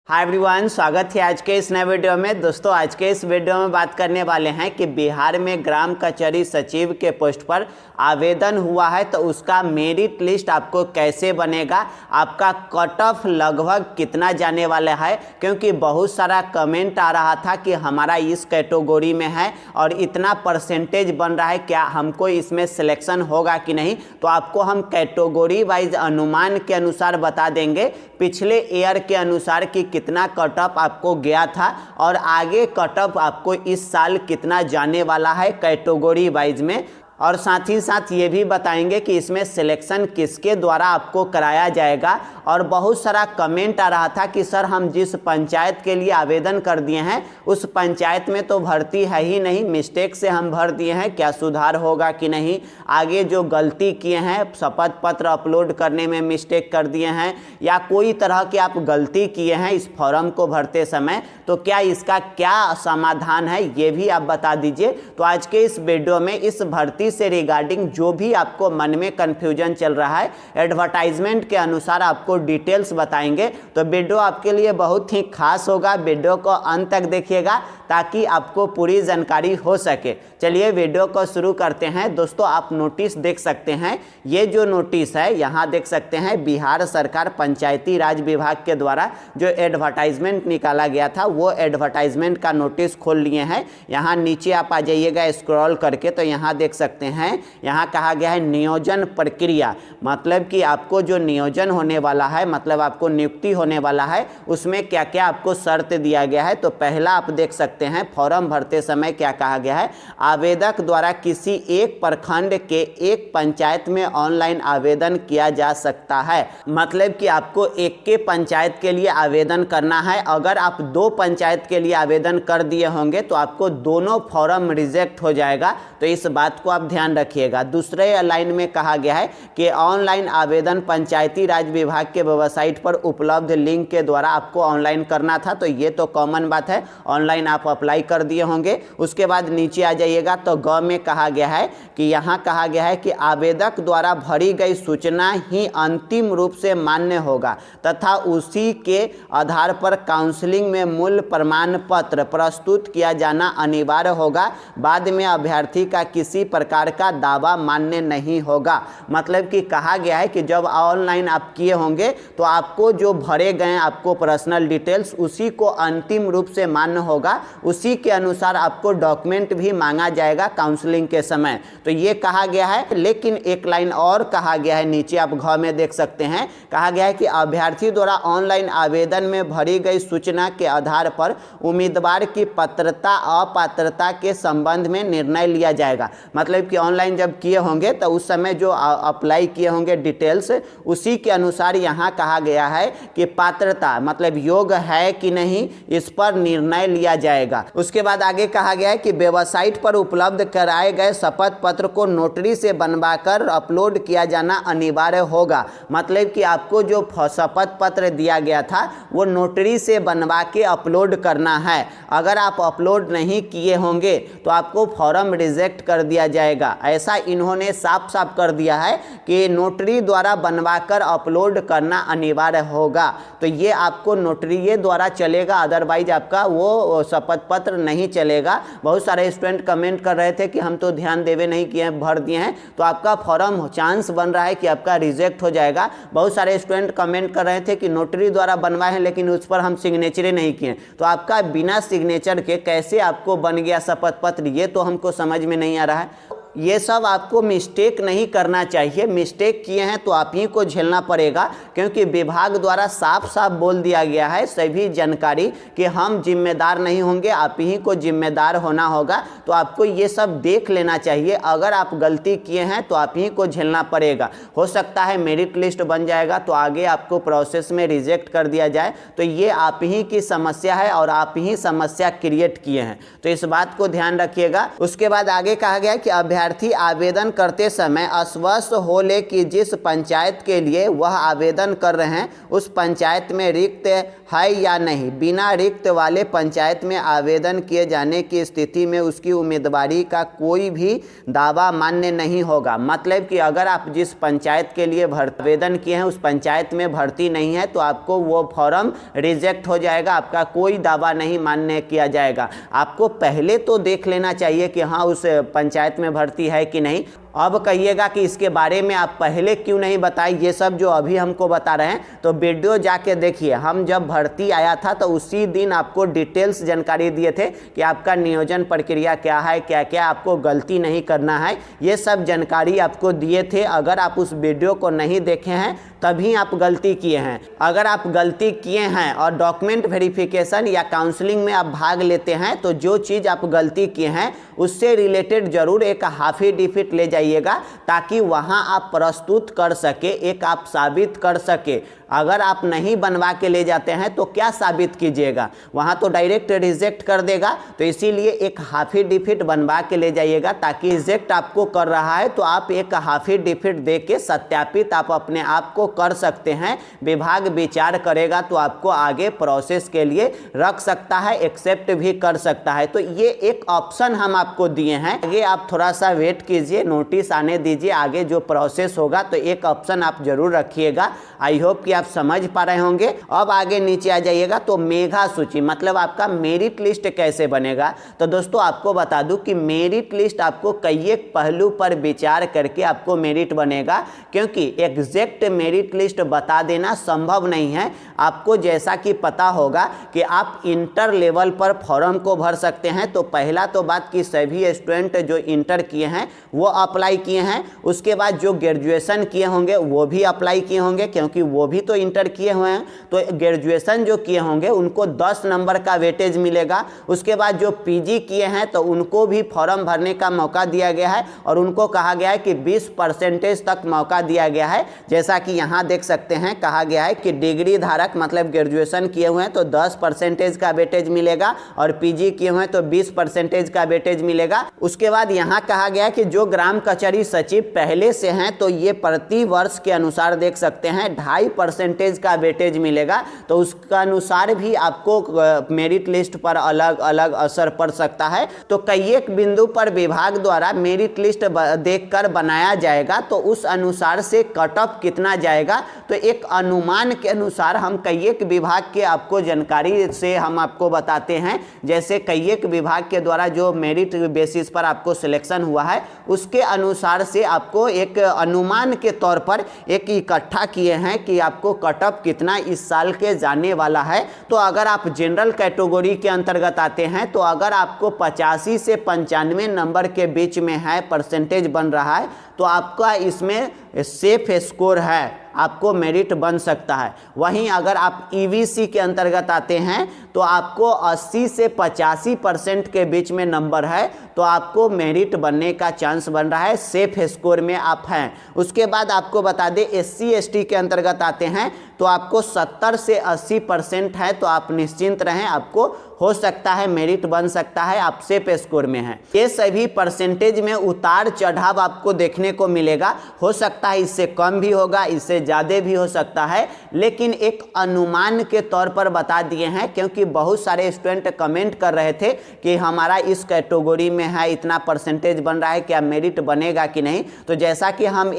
Hi everyone, स्वागत है आज के इस नए वीडियो में। दोस्तों, आज के इस वीडियो में बात करने वाले हैं कि बिहार में ग्राम कचहरी सचिव के पोस्ट पर आवेदन हुआ है तो उसका मेरिट लिस्ट आपको कैसे बनेगा, आपका कट ऑफ लगभग कितना जाने वाला है, क्योंकि बहुत सारा कमेंट आ रहा था कि हमारा इस कैटेगरी में है और इतना परसेंटेज बन रहा है, क्या हमको इसमें सिलेक्शन होगा कि नहीं। तो आपको हम कैटेगरी वाइज अनुमान के अनुसार बता देंगे पिछले ईयर के अनुसार कि कितना कट ऑफ आपको गया था और आगे कट ऑफ आपको इस साल कितना जाने वाला है कैटेगरी वाइज में। और साथ ही साथ ये भी बताएंगे कि इसमें सिलेक्शन किसके द्वारा आपको कराया जाएगा। और बहुत सारा कमेंट आ रहा था कि सर हम जिस पंचायत के लिए आवेदन कर दिए हैं उस पंचायत में तो भर्ती है ही नहीं, मिस्टेक से हम भर दिए हैं, क्या सुधार होगा कि नहीं। आगे जो गलती किए हैं, शपथ पत्र अपलोड करने में मिस्टेक कर दिए हैं या कोई तरह की आप गलती किए हैं इस फॉर्म को भरते समय, तो क्या इसका क्या समाधान है ये भी आप बता दीजिए। तो आज के इस वीडियो में इस भर्ती से रिगार्डिंग जो भी आपको मन में कंफ्यूजन चल रहा है, एडवर्टाइजमेंट के अनुसार आपको डिटेल्स बताएंगे। तो वीडियो आपके लिए बहुत ही खास होगा, वीडियो को अंत तक देखिएगा ताकि आपको पूरी जानकारी हो सके। चलिए वीडियो को शुरू करते हैं। दोस्तों, आप नोटिस देख सकते हैं, ये जो नोटिस है यहाँ देख सकते हैं, बिहार सरकार पंचायती राज विभाग के द्वारा जो एडवर्टाइजमेंट निकाला गया था वो एडवर्टाइजमेंट का नोटिस खोल लिए हैं। यहाँ नीचे आप आ जाइएगा स्क्रॉल करके, तो यहाँ देख सकते हैं, यहाँ कहा गया है नियोजन प्रक्रिया, मतलब कि आपको जो नियोजन होने वाला है, मतलब आपको नियुक्ति होने वाला है, उसमें क्या क्या आपको शर्त दिया गया है। तो पहला आप देख सकते हैं, फॉर्म भरते समय क्या कहा गया है, आवेदक द्वारा किसी एक प्रखंड के एक पंचायत में ऑनलाइन आवेदन किया जा सकता है। मतलब कि आपको एक के पंचायत के लिए आवेदन करना है। अगर आप दो पंचायत के लिए आवेदन कर दिए होंगे तो आपको दोनों फॉर्म रिजेक्ट हो जाएगा, तो इस बात को आप ध्यान रखिएगा। दूसरे लाइन में कहा गया है कि ऑनलाइन आवेदन पंचायती राज विभाग के वेबसाइट पर उपलब्ध लिंक के द्वारा आपको ऑनलाइन करना था, तो ये तो कॉमन बात है, ऑनलाइन आप अप्लाई कर दिए होंगे। उसके बाद नीचे आ जाइएगा तो ग में कहा गया है कि यहाँ कहा गया है कि आवेदक द्वारा भरी गई सूचना ही अंतिम रूप से मान्य होगा तथा उसी के आधार पर काउंसलिंग में मूल प्रमाण पत्र प्रस्तुत किया जाना अनिवार्य होगा। बाद में अभ्यर्थी का किसी प्रकार का दावा मान्य नहीं होगा। मतलब कि कहा गया है कि जब ऑनलाइन आप किए होंगे तो आपको जो भरे गए आपको पर्सनल डिटेल्स उसी को अंतिम रूप से मान्य होगा, उसी के अनुसार आपको डॉक्यूमेंट भी मांगा जाएगा काउंसलिंग के समय। तो ये कहा गया है। लेकिन एक लाइन और कहा गया है, नीचे आप घ में देख सकते हैं, कहा गया है कि अभ्यर्थी द्वारा ऑनलाइन आवेदन में भरी गई सूचना के आधार पर उम्मीदवार की पात्रता अपात्रता के संबंध में निर्णय लिया जाएगा। मतलब कि ऑनलाइन जब किए होंगे तो उस समय जो अप्लाई किए होंगे डिटेल्स, उसी के अनुसार यहाँ कहा गया है कि पात्रता मतलब योग्य है कि नहीं, इस पर निर्णय लिया जाएगा। उसके बाद आगे कहा गया है कि वेबसाइट पर उपलब्ध कराए गए शपथ पत्र को नोटरी से बनवाकर अपलोड किया जाना अनिवार्य होगा। मतलब कि आपको जो शपथ पत्र दिया गया था वो नोटरी से बनवा के अपलोड करना है। अगर आप अपलोड नहीं किए होंगे तो आपको फॉर्म रिजेक्ट कर दिया जाएगा। ऐसा इन्होंने साफ साफ कर दिया है कि नोटरी द्वारा बनवाकर अपलोड करना अनिवार्य होगा। तो ये आपको नोटरी द्वारा चलेगा, अदरवाइज आपका वो शपथ पत्र नहीं चलेगा। बहुत सारे स्टूडेंट कमेंट कर रहे थे कि हम तो ध्यान देवे नहीं किए, भर दिए हैं, तो आपका फॉर्म चांस बन रहा है कि आपका रिजेक्ट हो जाएगा। बहुत सारे स्टूडेंट कमेंट कर रहे थे कि नोटरी द्वारा बनवाए हैं लेकिन उस पर हम सिग्नेचर नहीं किए, तो आपका बिना सिग्नेचर के कैसे आपको बन गया शपथ पत्र, ये तो हमको समझ में नहीं आ रहा है। ये सब आपको मिस्टेक नहीं करना चाहिए। मिस्टेक किए हैं तो आप ही को झेलना पड़ेगा, क्योंकि विभाग द्वारा साफ साफ बोल दिया गया है सभी जानकारी कि हम जिम्मेदार नहीं होंगे, आप ही को जिम्मेदार होना होगा। तो आपको ये सब देख लेना चाहिए। अगर आप गलती किए हैं तो आप ही को झेलना पड़ेगा। हो सकता है मेरिट लिस्ट बन जाएगा तो आगे आपको प्रोसेस में रिजेक्ट कर दिया जाए, तो ये आप ही की समस्या है और आप ही समस्या क्रिएट किए हैं। तो इस बात को ध्यान रखिएगा। उसके बाद आगे कहा गया कि अभ्यर्थी विद्यार्थी आवेदन करते समय आश्वस्त हो ले कि जिस पंचायत के लिए वह आवेदन कर रहे हैं उस पंचायत में रिक्त है या नहीं। बिना रिक्त वाले पंचायत में आवेदन किए जाने की स्थिति में उसकी उम्मीदवारी का कोई भी दावा मान्य नहीं होगा। मतलब कि अगर आप जिस पंचायत के लिए आवेदन किए हैं उस पंचायत में भर्ती नहीं है तो आपको वो फॉर्म रिजेक्ट हो जाएगा, आपका कोई दावा नहीं मान्य किया जाएगा। आपको पहले तो देख लेना चाहिए कि हाँ उस पंचायत में भर्ती है कि नहीं। अब कहिएगा कि इसके बारे में आप पहले क्यों नहीं बताए, ये सब जो अभी हमको बता रहे हैं तो वीडियो जाके देखिए। हम जब भर्ती आया था तो उसी दिन आपको डिटेल्स जानकारी दिए थे कि आपका नियोजन प्रक्रिया क्या है, क्या क्या आपको गलती नहीं करना है, ये सब जानकारी आपको दिए थे। अगर आप उस वीडियो को नहीं देखे हैं तभी आप गलती किए हैं। अगर आप गलती किए हैं और डॉक्यूमेंट वेरिफिकेशन या काउंसलिंग में आप भाग लेते हैं तो जो चीज़ आप गलती किए हैं उससे रिलेटेड जरूर एक हाफी डिफिट ले जाइएगा ताकि वहां आप प्रस्तुत कर सके, एक आप साबित कर सके। अगर आप नहीं बनवा के ले जाते हैं तो क्या साबित कीजिएगा, वहां तो डायरेक्ट रिजेक्ट कर देगा। तो इसीलिए एक हाफी डिफिट बनवा के ले जाइएगा ताकि रिजेक्ट आपको कर रहा है तो आप एक हाफी डिफिट दे के सत्यापित आप अपने आप को कर सकते हैं। विभाग विचार करेगा तो आपको आगे प्रोसेस के लिए रख सकता है, एक्सेप्ट भी कर सकता है। तो ये एक ऑप्शन हम आपको दिए हैं, आगे आप थोड़ा सा वेट कीजिए, नोटिस आने दीजिए, आगे जो प्रोसेस होगा तो एक ऑप्शन आप जरूर रखिएगा। आई होप कि आप समझ पा रहे होंगे। अब आगे नीचे आ जाइएगा तो मेधा सूची मतलब आपका मेरिट लिस्ट कैसे बनेगा। तो दोस्तों आपको बता दूं कि मेरिट लिस्ट आपको कई एक पहलू पर विचार करके आपको मेरिट बनेगा, क्योंकि एग्जैक्ट मेरिट लिस्ट बता देना संभव नहीं है। आपको जैसा कि पता होगा कि आप इंटर लेवल पर फॉर्म को भर सकते हैं। तो पहला तो बात कि सभी स्टूडेंट जो इंटर किए हैं वो अप्लाई किए हैं, उसके बाद जो ग्रेजुएशन किए होंगे वो भी अप्लाई किए होंगे क्योंकि वो भी तो इंटर किए हुए हैं। तो ग्रेजुएशन जो किए होंगे उनको 10 नंबर का वेटेज मिलेगा। उसके बाद जो पीजी किए हैं तो उनको भी फॉर्म भरने का मौका दिया गया है और उनको कहा गया है कि 20% तक मौका दिया गया है। जैसा कि यहाँ देख सकते हैं कहा गया है कि डिग्री धारक मतलब ग्रेजुएशन किए हुए हैं तो 10% का वेटेज मिलेगा और पीजी किए हुए हैं तो 20% का वेटेज मिलेगा। उसके बाद यहाँ कहा गया है कि जो ग्राम कचहरी सचिव पहले से हैं तो ये प्रति वर्ष के अनुसार देख सकते हैं 2.5% का वेटेज मिलेगा। तो उसका अनुसार भी आपको मेरिट लिस्ट पर अलग अलग असर पड़ सकता है। तो कई एक बिंदु पर विभाग द्वारा मेरिट लिस्ट देखकर बनाया जाएगा तो उस अनुसार से कट ऑफ कितना जाएगा। तो एक अनुमान के अनुसार हम कई एक विभाग के आपको जानकारी से हम आपको बताते हैं। जैसे कई एक विभाग के द्वारा जो मेरिट बेसिस पर आपको सिलेक्शन हुआ है उसके अनुसार से आपको एक अनुमान के तौर पर एक इकट्ठा किए हैं कि आपको कट ऑफ कितना इस साल के जाने वाला है। तो अगर आप जनरल कैटेगरी के अंतर्गत आते हैं तो अगर आपको 85 से 95 नंबर के बीच में है परसेंटेज बन रहा है तो आपका इसमें सेफ स्कोर है, आपको मेरिट बन सकता है। वहीं अगर आप ईवीसी के अंतर्गत आते हैं तो आपको 80 से 85% के बीच में नंबर है तो आपको मेरिट बनने का चांस बन रहा है, सेफ स्कोर में आप हैं। उसके बाद आपको बता दें SC ST के अंतर्गत आते हैं तो आपको 70 से 80% है तो आप निश्चिंत रहें, आपको हो सकता है मेरिट बन सकता है, आप सेफ स्कोर में हैं। ये सभी परसेंटेज में उतार चढ़ाव आपको देखने को मिलेगा, हो सकता है इससे कम भी होगा, इससे ज़्यादा भी हो सकता है, लेकिन एक अनुमान के तौर पर बता दिए हैं। क्योंकि बहुत सारे स्टूडेंट कमेंट कर रहे थे कि हमारा इस कैटेगरी में है, इतना परसेंटेज बन रहा है, क्या मेरिट बनेगा कि नहीं। तो जैसा कि हम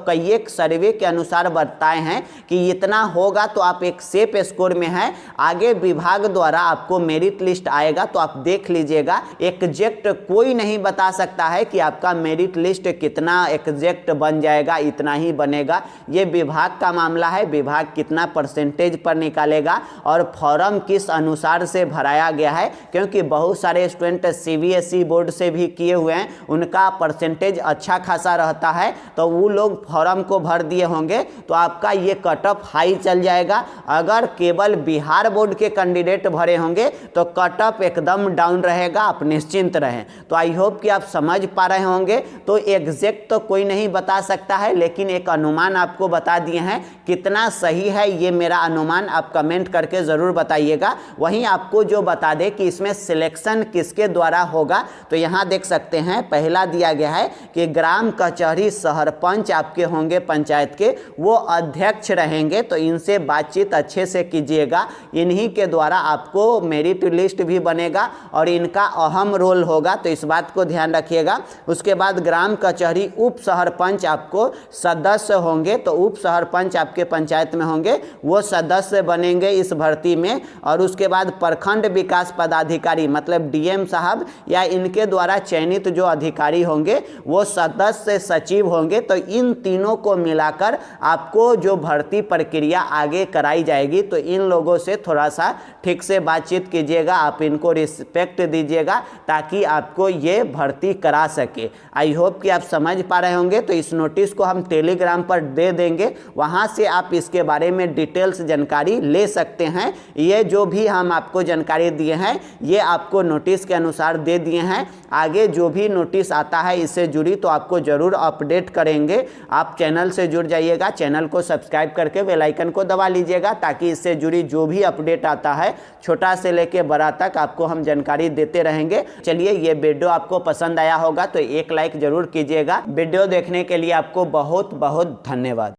कई एक सर्वे के अनुसार बताए हैं कि इतना होगा तो आप एक सेफ स्कोर में हैं। आगे विभाग द्वारा आपको मेरिट लिस्ट आएगा तो आप देख लीजिएगा। एग्जैक्ट कोई नहीं बता सकता है कि आपका मेरिट लिस्ट कितना एग्जैक्ट बन जाएगा, इतना ही बनेगा। ये विभाग का मामला है, विभाग कितना परसेंटेज पर निकालेगा और फॉर्म किस अनुसार से भराया गया है। क्योंकि बहुत सारे स्टूडेंट CBSE बोर्ड से भी किए हुए हैं, उनका परसेंटेज अच्छा खासा रहता है तो वो लोग फॉर्म को भर दिए होंगे तो आपका ये कट ऑफ हाई ही चल जाएगा। अगर केवल बिहार बोर्ड के कैंडिडेट भरे होंगे तो कट ऑफ एकदम डाउन रहेगा, आप निश्चिंत रहें। तो आई होप कि आप समझ पा रहे होंगे। तो एग्जैक्ट तो कोई नहीं बता सकता है, लेकिन एक अनुमान आपको बता दिए हैं। कितना सही है ये मेरा अनुमान आप कमेंट करके ज़रूर बताइएगा। वहीं आपको जो बता दे कि इसमें सिलेक्शन किसके द्वारा होगा, तो यहाँ देख सकते हैं पहला दिया गया है कि ग्राम कचहरी सरपंच आपके होंगे पंचायत के, वो अध्यक्ष रहेंगे। तो इनसे बातचीत अच्छे से कीजिएगा, इन्हीं के द्वारा आपको मेरिट लिस्ट भी बनेगा और इनका अहम रोल होगा, तो इस बात को ध्यान रखिएगा। उसके बाद ग्राम कचहरी उप सरपंच आपको सदस्य होंगे, तो उप सरपंच आपके पंचायत में होंगे, वो सदस्य बनेंगे इस भर्ती में। और उसके बाद प्रखंड विकास पदाधिकारी मतलब डीएम साहब या इनके द्वारा चयनित जो अधिकारी होंगे वो सदस्य सचिव होंगे। तो इन तीनों को मिलाकर आपको जो भर्ती प्रक्रिया आगे कराई जाएगी, तो इन लोगों से थोड़ा सा ठीक से बातचीत कीजिएगा, आप इनको रिस्पेक्ट दीजिएगा ताकि आपको ये भर्ती करा सके। आई होप कि आप समझ पा रहे होंगे। तो इस नोटिस को हम टेलीग्राम पर दे देंगे, वहाँ से आप इसके बारे में डिटेल्स जानकारी ले सकते हैं। ये जो भी हम आपको जानकारी दिए हैं ये आपको नोटिस के अनुसार दे दिए हैं। आगे जो भी नोटिस आता है इससे जुड़ी तो आपको ज़रूर अपडेट करेंगे। आप चैनल से जुड़ जाइएगा, चैनल को सब्सक्राइब करके बेल आइकन को दबा लीजिएगा ताकि इससे जुड़ी जो भी अपडेट आता है छोटा से लेके बड़ा तक आपको हम जानकारी देते रहेंगे। चलिए, ये वीडियो आपको पसंद आया होगा तो एक लाइक ज़रूर कीजिएगा। वीडियो देखने के लिए आपको बहुत बहुत धन्यवाद।